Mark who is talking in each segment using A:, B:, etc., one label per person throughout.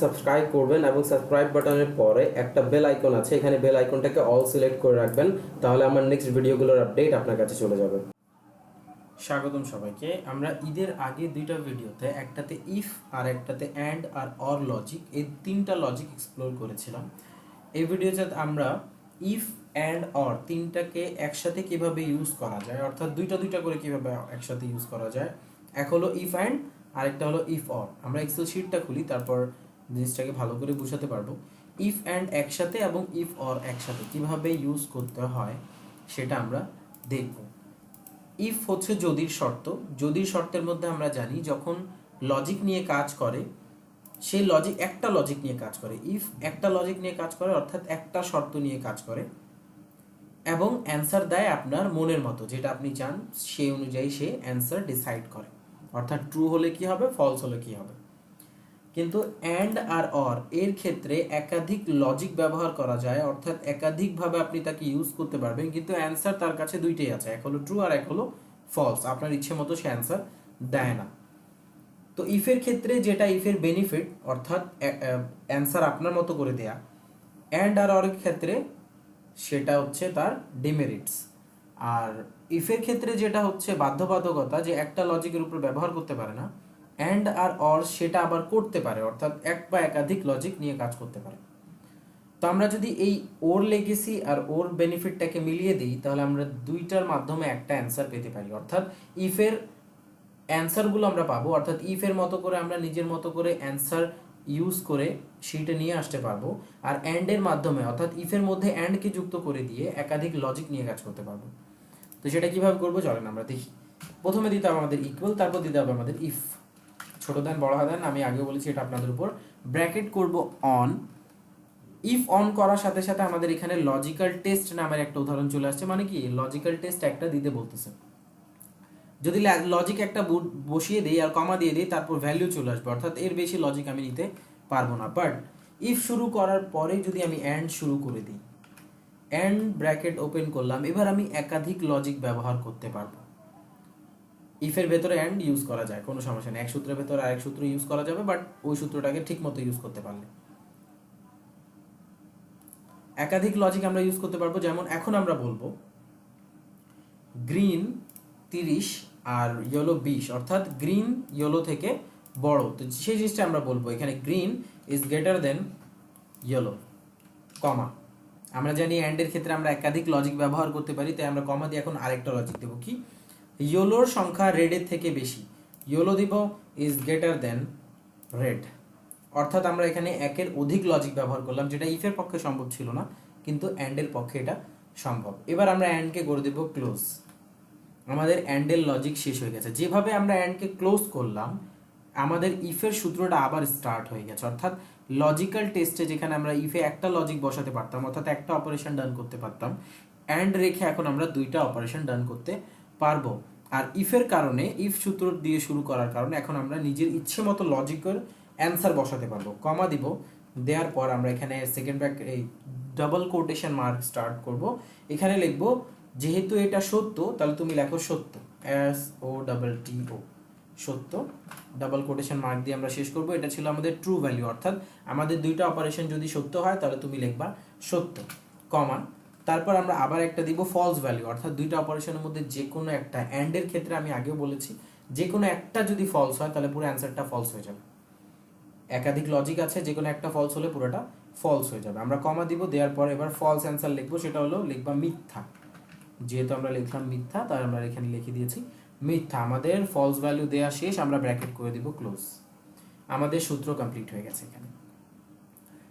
A: Subscribe করবেন এবং subscribe বাটনের পরে একটা বেল আইকন আছে, এখানে বেল আইকনটাকে অল সিলেক্ট করে রাখবেন, তাহলে আমার নেক্সট ভিডিওগুলোর আপডেট আপনার কাছে চলে যাবে। স্বাগতম সবাইকে। আমরা ঈদের আগে দুইটা ভিডিওতে, একটাতে ইফ আর একটাতে অ্যান্ড আর অর লজিক, এই তিনটা লজিক এক্সপ্লোর করেছিলাম। এই ভিডিওতে আমরা ইফ অ্যান্ড অর তিনটাকে একসাথে কিভাবে ইউজ করা যায়, অর্থাৎ দুইটা দুইটা করে কিভাবে একসাথে ইউজ করা যায়। এক হলো ইফ অ্যান্ড, আরেকটা হলো ইফ অর। আমরা এক্সেল শিটটা খুলি, তারপর জিনিসটাকে ভালো করে বুঝাতে পারবো। ইফ অ্যান্ড একসাথে এবং ইফ অর একসাথে কিভাবে ইউজ করতে হয় সেটা আমরা দেখব। ইফ হচ্ছে যদির শর্ত। যদির শর্তের মধ্যে আমরা জানি যখন লজিক নিয়ে কাজ করে, সেই লজিক একটা লজিক নিয়ে কাজ করে। ইফ একটা লজিক নিয়ে কাজ করে, অর্থাৎ একটা শর্ত নিয়ে কাজ করে এবং অ্যান্সার দেয় আপনার মনের মতো, যেটা আপনি চান সেই অনুযায়ী সে অ্যান্সার ডিসাইড করে, অর্থাৎ ট্রু হলে কি হবে, ফলস হলে কি হবে। কিন্তু অ্যান্ড আর অর এর ক্ষেত্রে একাধিক লজিক ব্যবহার করা যায়, অর্থাৎ একাধিকভাবে আপনি তাকে ইউজ করতে পারবেন, কিন্তু অ্যান্সার তার কাছে দুইটাই আছে, এক হলো ট্রু আর এক হলো ফলস। আপনার ইচ্ছে মতো সে অ্যান্সার দেয় না। তো ইফের ক্ষেত্রে যেটা ইফের বেনিফিট, অর্থাৎ অ্যান্সার আপনার মতো করে দেয়া, অ্যান্ড আর অর ক্ষেত্রে সেটা হচ্ছে তার ডিমেরিটস। আর ইফের ক্ষেত্রে যেটা হচ্ছে বাধ্যবাধকতা, যে একটা লজিকের উপর ব্যবহার করতে পারে না, অ্যান্ড আর অর সেটা আবার করতে পারে, অর্থাৎ এক বা একাধিক লজিক নিয়ে কাজ করতে পারে। তো আমরা যদি এই ওর লেগেসি আর ওর বেনিফিটটাকে মিলিয়ে দিই, তাহলে আমরা দুইটার মাধ্যমে একটা অ্যান্সার পেতে পারি। অর্থাৎ ইফের অ্যান্সারগুলো আমরা পাবো, অর্থাৎ ইফের মতো করে আমরা নিজের মতো করে অ্যান্সার ইউজ করে সেইটা নিয়ে আসতে পারবো। আর অ্যান্ডের মাধ্যমে, অর্থাৎ ইফের মধ্যে অ্যান্ডকে যুক্ত করে দিয়ে একাধিক লজিক নিয়ে কাজ করতে পারবো। তো সেটা কিভাবে করবো চলেন আমরা দেখি। প্রথমে দিতে হবে আমাদের ইকুয়াল, তারপর দিতে হবে আমাদের ইফ। ছোট দেন বড় দেন, আমি আগেও বলেছি এটা আপনাদের উপর। ব্র্যাকেট করব অন। ইফ অন করার সাথে সাথে আমাদের এখানে লজিক্যাল টেস্ট নামের একটা উদাহরণ চলে আসছে। মানে কি, লজিক্যাল টেস্ট একটা দিতে বলতেছে। যদি লজিক একটা বসিয়ে দিই আর কমা দিয়ে দিই, তারপর ভ্যালু চলে আসবে, অর্থাৎ এর বেশি লজিক আমি নিতে পারবো না। বাট ইফ শুরু করার পরে যদি আমি অ্যান্ড শুরু করে দিই, অ্যান্ড ব্র্যাকেট ওপেন করলাম, এবার আমি একাধিক লজিক ব্যবহার করতে পারবো। ইফের ভেতরে অ্যান্ড ইউজ করা যায়, কোনো সমস্যা নেই। এক সূত্রের ভেতরে আরেক সূত্র ইউজ করা যাবে, বাট ওই সূত্রটাকে ঠিক মতো ইউজ করতে পারলে একাধিক লজিক আমরা ইউজ করতে পারবো। যেমন এখন আমরা বলবো গ্রিন 30 আর ইয়েলো 20, অর্থাৎ গ্রিন ইয়েলো থেকে বড়। তো সেই জিনিসটা আমরা বলবো এখানে green is greater than yellow, comma. আমরা জানি অ্যান্ডের ক্ষেত্রে আমরা একাধিক লজিক ব্যবহার করতে পারি, তাই আমরা কমা দিয়ে এখন আরেকটা লজিক দেবো, কি ইয়েলোর সংখ্যা রেডের থেকে বেশি। ইয়েলো দিব ইজ গ্রেটার দেন রেড, অর্থাৎ আমরা এখানে একের অধিক লজিক ব্যবহার করলাম, যেটা ইফের পক্ষে সম্ভব ছিল না, কিন্তু অ্যান্ডের পক্ষে এটা সম্ভব। এবার আমরা অ্যান্ডকে করে দেব ক্লোজ। আমাদের অ্যান্ডের লজিক শেষ হয়ে গেছে। যেভাবে আমরা অ্যান্ডকে ক্লোজ করলাম, আমাদের ইফের সূত্রটা আবার স্টার্ট হয়ে গেছে। অর্থাৎ লজিক্যাল টেস্টে যেখানে আমরা ইফে একটা লজিক বসাতে পারতাম, অর্থাৎ একটা অপারেশন ডান করতে পারতাম, অ্যান্ড রেখে এখন আমরা দুইটা অপারেশন ডান করতে পারবো। আর ইফের কারণে, ইফ সূত্র দিয়ে শুরু করার কারণে এখন আমরা নিজের ইচ্ছে মতো লজিকের অ্যান্সার বসাতে পারবো। কমা দিব, দেওয়ার পর আমরা এখানে সেকেন্ড ব্র্যাকেট, এই ডাবল কোটেশন মার্ক স্টার্ট করব। এখানে লিখবো যেহেতু এটা সত্য, তাহলে তুমি লেখো সত্য, SOTTO, সত্য। ডাবল কোটেশন মার্ক দিয়ে আমরা শেষ করব। এটা ছিল আমাদের ট্রু ভ্যালু, অর্থাৎ আমাদের দুইটা অপারেশন যদি সত্য হয় তাহলে তুমি লিখবা সত্য, কমা। তারপর আমরা আবার একটা দিব ফলস ভ্যালু, অর্থাৎ দুইটা অপারেশনের মধ্যে যে কোনো একটা, অ্যান্ডের ক্ষেত্রে আমি আগেও বলেছি যে কোনো একটা যদি ফলস হয় তাহলে পুরো অ্যান্সারটা ফলস হয়ে যাবে। একাধিক লজিক আছে, যে কোনো একটা ফলস হলে পুরোটা ফলস হয়ে যাবে। আমরা কমা দিব, দেওয়ার পর এবার ফলস অ্যান্সার লিখবো, সেটা হলো লিখবা মিথ্যা। যেহেতু আমরা লিখলাম মিথ্যা, তাই আমরা এখানে লিখে দিয়েছি মিথ্যা। আমাদের ফলস ভ্যালু দেওয়া শেষ, আমরা ব্র্যাকেট করে দিব ক্লোজ। আমাদের সূত্র কমপ্লিট হয়ে গেছে এখানে।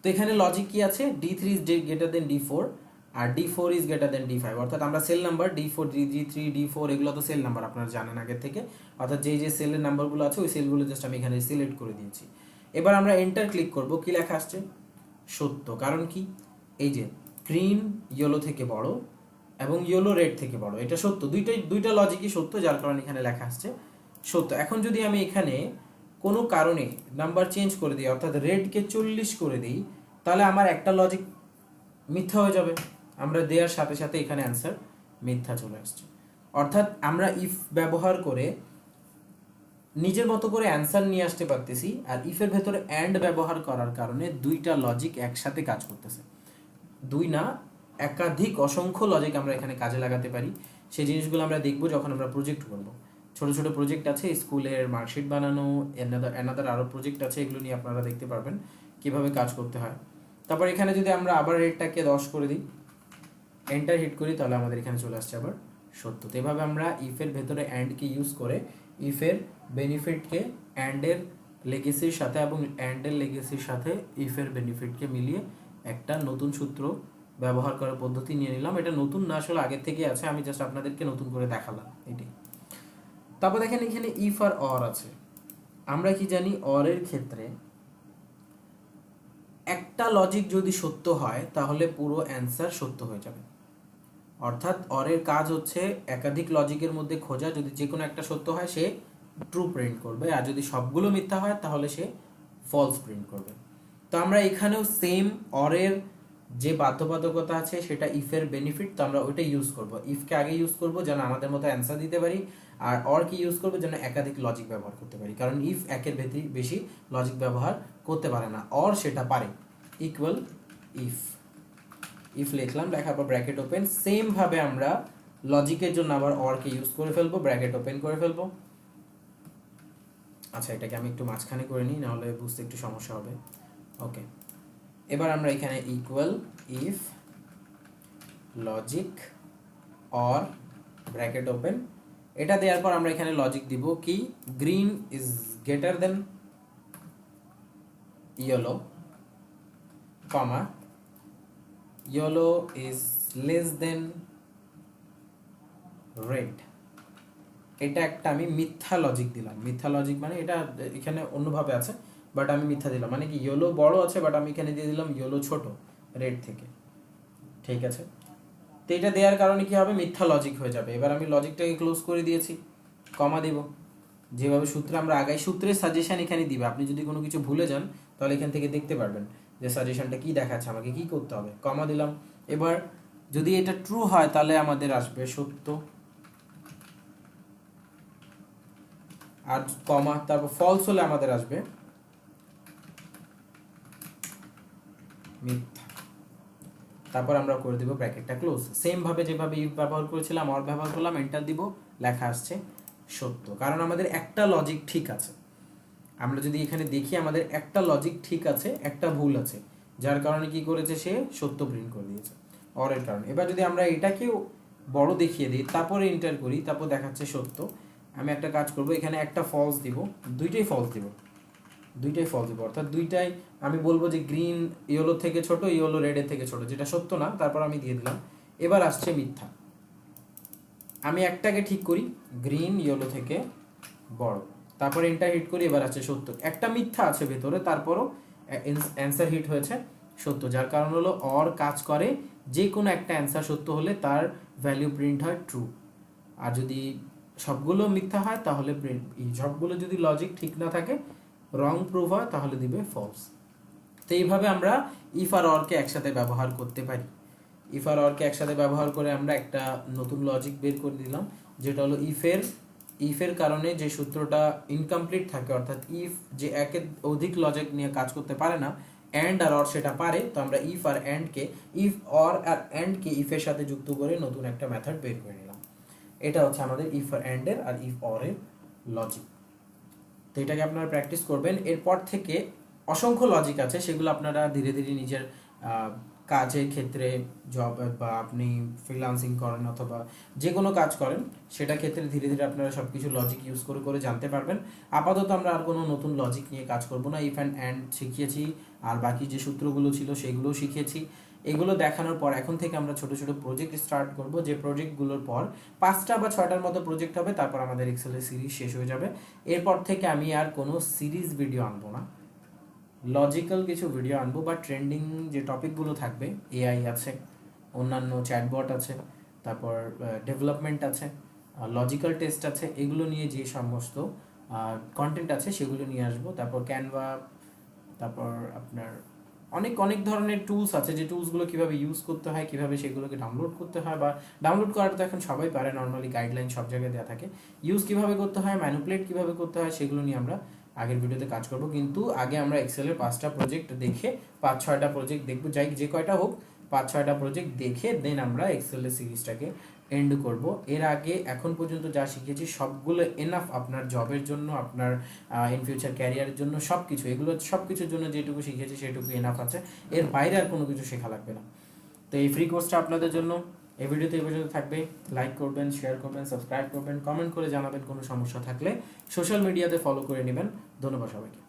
A: তো এখানে লজিক কি আছে, D3 is greater than D4 আর D4 is greater than D5, অর্থাৎ আমরা cell number D4, D3, D4 এগুলো তো সেল নাম্বার আপনারা জানেন আগে থেকে, অর্থাৎ যেই যে সেলের নাম্বারগুলো আছে ওই সেলগুলো জাস্ট আমি এখানে সিলেক্ট করে দিয়েছি। এবার আমরা এন্টার ক্লিক করব, কি লেখা আসছে সত্য। কারণ কি, এই যে গ্রিন ইয়েলো থেকে বড় এবং ইয়েলো রেড থেকে বড়, এটা সত্য। দুইটা লজিকই সত্য, যার কারণে এখানে লেখা আসছে সত্য। এখন যদি আমি এখানে কোনো কারণে নাম্বার চেঞ্জ করে দিই, অর্থাৎ রেডকে 40 করে দিই, তাহলে আমার একটা লজিক মিথ্যা হয়ে যাবে। আমরা দেওয়ার সাথে সাথে এখানে অ্যান্সার মিথ্যা চলে আসছে। অর্থাৎ আমরা ইফ ব্যবহার করে নিজের মতো করে অ্যান্সার নিয়ে আসতে পারতেছি, আর ইফের ভেতরে অ্যান্ড ব্যবহার করার কারণে দুইটা লজিক একসাথে কাজ করতেছে। দুই না, একাধিক অসংখ্য লজিক আমরা এখানে কাজে লাগাতে পারি। সেই জিনিসগুলো আমরা দেখব যখন আমরা প্রজেক্ট করব। ছোট ছোট প্রজেক্ট আছে, স্কুলের মার্কশিট বানানো, অ্যানাদার আরও প্রজেক্ট আছে, এগুলো নিয়ে আপনারা দেখতে পারবেন কিভাবে কাজ করতে হয়। তারপর এখানে যদি আমরা আবার রেটটাকে 10 করে দিই, এন্টার হিট করি, তাহলে আমাদের এখানে চলে আসছে আবার সত্য। তো এভাবে আমরা ইফের ভেতরে অ্যান্ডকে ইউজ করে ইফের বেনিফিটকে অ্যান্ডের লেগেসির সাথে এবং অ্যান্ডের লেগেসির সাথে ইফের বেনিফিটকে মিলিয়ে একটা নতুন সূত্র ব্যবহার করার পদ্ধতি নিয়ে নিলাম। এটা নতুন না, আসলে আগের থেকে আছে, আমি জাস্ট আপনাদেরকে নতুন করে দেখালাম এটি। তারপর দেখেন এখানে ইফ আর অর আছে। আমরা কি জানি, অরের ক্ষেত্রে একটা লজিক যদি সত্য হয় তাহলে পুরো অ্যান্সার সত্য হয়ে যাবে। অর্থাৎ অরের কাজ হচ্ছে একাধিক লজিকের মধ্যে খোঁজা, যদি যে কোনো একটা সত্য হয় সে ট্রু প্রিন্ট করবে, আর যদি সবগুলো মিথ্যা হয় তাহলে সে ফলস প্রিন্ট করবে। তো আমরা এখানেও সেম অরের যে বাধ্যবাধকতা আছে সেটা ইফের বেনিফিট, তো আমরা ওইটা ইউজ করব। ইফকে আগে ইউজ করব যেন আমাদের মতো অ্যান্সার দিতে পারি, আর অর কি ইউজ করবো যেন একাধিক লজিক ব্যবহার করতে পারি, কারণ ইফ একের বেশি লজিক ব্যবহার করতে পারে না, অর সেটা পারে। ইকুয়াল ইফ লিখলাম, লেখার পর ব্র্যাকেট ওপেন। সেম ভাবে আমরা লজিকের জন্য আবার অরকে ইউজ করে ফেলবো, ব্র্যাকেট ওপেন করে ফেলবো। আচ্ছা, এটাকে আমি একটু মাঝখানে করে নিই, নাহলে বুঝতে একটু সমস্যা হবে। ওকে, এবার আমরা এখানে equal if logic or bracket open, এটা দেওয়ার পর আমরা এখানে লজিক দিব কি, green is greater than yellow, comma yellow is less than red. এটা একটা আমি মিথ্যা লজিক দিলাম। মিথ্যা লজিক মানে এটা এখানে অন্যভাবে আছে, বাট আমি মিথ্যা দিলাম, মানে কি ইয়েলো বড় আছে বাট আমি এখানে দিয়ে দিলাম ইয়েলো ছোট রেড থেকে। ঠিক আছে, তো এটা দেওয়ার কারণে কি হবে, মিথ্যা লজিক হয়ে যাবে। এবার আমি লজিকটাকে ক্লোজ করে দিয়েছি, কমা দিব। যেভাবে সূত্রে আমরা আগাই, সূত্রের সাজেশন এখানে দিবে। আপনি যদি কোনো কিছু ভুলে যান তাহলে এখান থেকে দেখতে পারবেন যে সাজেশনটা কি দেখাচ্ছে, আমাকে কি করতে হবে। কমা দিলাম। এবার যদি এটা ট্রু হয় তাহলে আমাদের আসবে সত্য, আর কমা, তারপর ফলস হলে আমাদের আসবে মিথ্যা। তারপর আমরা করে দিব ব্র্যাকেটটা ক্লোজ। সেম ভাবে যেভাবে ইফ ব্যবহার করেছিলাম অর ব্যবহার করলাম, এন্টার দিব, লেখা আসছে সত্য, কারণ আমাদের একটা লজিক ঠিক আছে। আমরা যদি এখানে দেখি আমাদের একটা লজিক ঠিক আছে, একটা ভুল আছে, যার কারণে কি করেছে, সে সত্য প্রিন্ট করে দিয়েছে অরের কারণে। এবার যদি আমরা এটাকেও বড় দেখিয়ে দিই, তারপরে এন্টার করি, তারপর দেখাচ্ছে সত্য। আমি একটা কাজ করব, এখানে একটা ফলস দিব, দুইটাই ফলস দিব, অর্থাৎ দুইটাই আমি বলবো যে গ্রিন ইয়েলো থেকে ছোট, ইয়েলো রেডের থেকে ছোট, যেটা সত্য না, তারপর আমি দিয়ে দিলাম। এবার আসছে মিথ্যা, আমি একটাকে ঠিক করি, গ্রিন ইয়েলো থেকে বড়, তারপর এন্টার হিট করি, এবার আছে সত্য। একটা মিথ্যা আছে ভেতরে, তারপরও অ্যান্সার হিট হয়েছে সত্য, যার কারণ হলো অর কাজ করে যে কোনো একটা অ্যান্সার সত্য হলে তার ভ্যালু প্রিন্ট হয় ট্রু, আর যদি সবগুলো মিথ্যা হয় তাহলে সবগুলো যদি লজিক ঠিক না থাকে, রং প্রুভ হয়, তাহলে দিবে ফলস। তো এইভাবে আমরা ইফ আর অরকে একসাথে ব্যবহার করতে পারি। ইফ আর অরকে একসাথে ব্যবহার করে আমরা একটা নতুন লজিক বের করে দিলাম, যেটা হলো ইফের কারণে যে সূত্রটা ইনকমপ্লিট থাকে, অর্থাৎ ইফ যে একের অধিক লজিক নিয়ে কাজ করতে পারে না, অ্যান্ড আর অর সেটা পারে, তো আমরা ইফ আর অ্যান্ডকে, ইফ অর আর অ্যান্ডকে ইফের সাথে যুক্ত করে নতুন একটা মেথড বের করে নিলাম। এটা হচ্ছে আমাদের ইফ আর অ্যান্ডের আর ইফ অরের লজিক। তো এটাকে আপনারা প্র্যাকটিস করবেন। এরপর থেকে অসংখ্য লজিক আছে, সেগুলো আপনারা ধীরে ধীরে নিজের কাজের ক্ষেত্রে, জব বা আপনি ফ্রিল্যান্সিং করেন অথবা যে কোনো কাজ করেন, সেটা ক্ষেত্রে ধীরে ধীরে আপনারা সব কিছু লজিক ইউজ করে করে জানতে পারবেন। আপাতত আমরা আর কোনো নতুন লজিক নিয়ে কাজ করব না। ইফ অ্যান্ড শিখিয়েছি, আর বাকি যে সূত্রগুলো ছিল সেগুলোও শিখিয়েছি। এগুলো দেখানোর পর এখন থেকে আমরা ছোট ছোট প্রজেক্ট স্টার্ট করব, যে প্রজেক্টগুলোর পর 5টা বা 6টার মতো প্রজেক্ট হবে, তারপর আমাদের এক্সেলের সিরিজ শেষ হয়ে যাবে। এরপর থেকে আমি আর কোনো সিরিজ ভিডিও আনবো না, লজিক্যাল কিছু ভিডিও আনবো, বা ট্রেন্ডিং যে টপিকগুলো থাকবে, এআই আছে, অন্যান্য চ্যাটবট আছে, তারপর ডেভেলপমেন্ট আছে, লজিক্যাল টেস্ট আছে, এগুলো নিয়ে যে সমস্ত কন্টেন্ট আছে সেগুলো নিয়ে আসবো। তারপর ক্যানভা, তারপর আপনার অনেক অনেক ধরনের টুলস আছে, যে টুলসগুলো কীভাবে ইউজ করতে হয়, কীভাবে সেগুলোকে ডাউনলোড করতে হয়, বা ডাউনলোড করাটা তো এখন সবাই পারে, নর্মালি গাইডলাইন সব জায়গায় দেওয়া থাকে। ইউজ কীভাবে করতে হয়, ম্যানুপুলেট কীভাবে করতে হয়, সেগুলো নিয়ে আমরা আগের ভিডিওতে কাজ করব। কিন্তু আগে আমরা এক্সেলের 5টা প্রজেক্ট দেখে, 5-6টা প্রজেক্ট দেখবো, যাই যে কয়টা হোক 5-6টা প্রজেক্ট দেখে দেন আমরা এক্সেলের সিরিজটাকে এন্ড করব। এর আগে এখন পর্যন্ত যা শিখেছি সবগুলো এনাফ আপনার জবের জন্য, আপনার ইন ফিউচার ক্যারিয়ারের জন্য, সব কিছু, এগুলো সব কিছুর জন্য যেটুকু শিখেছি সেটুকু এনাফ আছে। এর বাইরে আর কোনো কিছু শেখা লাগবে না। তো এই ফ্রি কোর্সটা আপনাদের জন্য। এই ভিডিওতে এই পর্যন্ত থাকবে। লাইক করবেন, শেয়ার করবেন, সাবস্ক্রাইব করবেন, কমেন্ট করে জানাবেন কোনো সমস্যা থাকলে, সোশ্যাল মিডিয়াতে ফলো করে নেবেন। ধন্যবাদ সবাইকে।